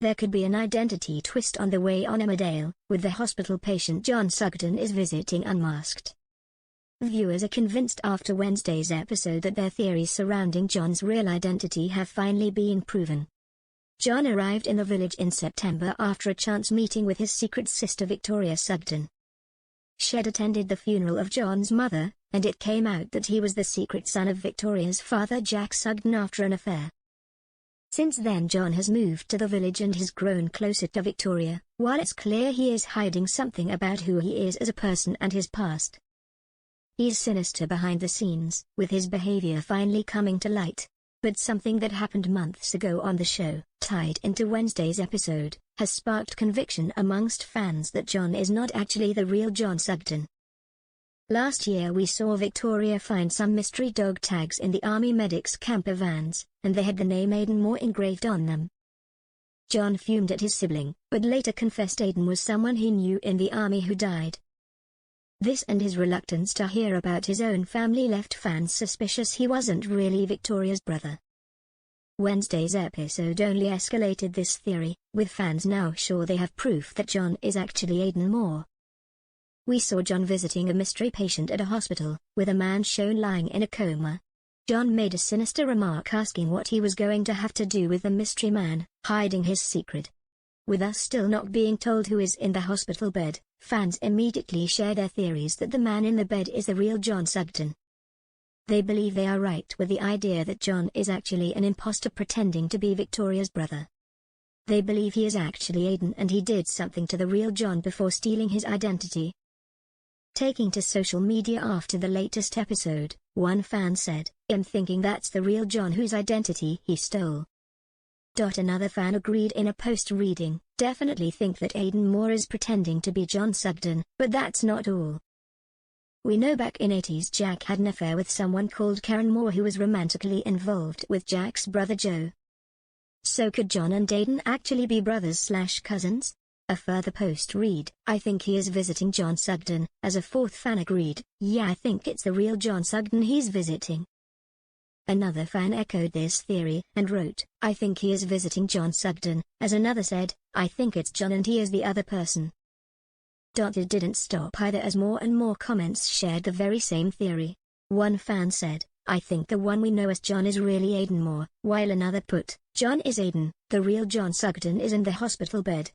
There could be an identity twist on the way on Emmerdale, with the hospital patient John Sugden is visiting unmasked. Viewers are convinced after Wednesday's episode that their theories surrounding John's real identity have finally been proven. John arrived in the village in September after a chance meeting with his secret sister Victoria Sugden. She had attended the funeral of John's mother, and it came out that he was the secret son of Victoria's father Jack Sugden after an affair. Since then John has moved to the village and has grown closer to Victoria, while it's clear he is hiding something about who he is as a person and his past. He's sinister behind the scenes, with his behavior finally coming to light. But something that happened months ago on the show, tied into Wednesday's episode, has sparked conviction amongst fans that John is not actually the real John Sugden. Last year we saw Victoria find some mystery dog tags in the army medics' camper vans, and they had the name Aidan Moore engraved on them. John fumed at his sibling, but later confessed Aidan was someone he knew in the army who died. This and his reluctance to hear about his own family left fans suspicious he wasn't really Victoria's brother. Wednesday's episode only escalated this theory, with fans now sure they have proof that John is actually Aidan Moore. We saw John visiting a mystery patient at a hospital, with a man shown lying in a coma. John made a sinister remark asking what he was going to have to do with the mystery man, hiding his secret. With us still not being told who is in the hospital bed, fans immediately share their theories that the man in the bed is the real John Sugden. They believe they are right with the idea that John is actually an imposter pretending to be Victoria's brother. They believe he is actually Aidan and he did something to the real John before stealing his identity. Taking to social media after the latest episode, one fan said, "I'm thinking that's the real John whose identity he stole." Another fan agreed in a post reading, "Definitely think that Aidan Moore is pretending to be John Sugden, but that's not all. We know back in 80s Jack had an affair with someone called Karen Moore who was romantically involved with Jack's brother Joe. So could John and Aidan actually be brothers/cousins? A further post read, "I think he is visiting John Sugden," as a fourth fan agreed, "Yeah, I think it's the real John Sugden he's visiting." Another fan echoed this theory and wrote, "I think he is visiting John Sugden," as another said, "I think it's John and he is the other person." It didn't stop either as more and more comments shared the very same theory. One fan said, "I think the one we know as John is really Aidan Moore," while another put, "John is Aidan, the real John Sugden is in the hospital bed."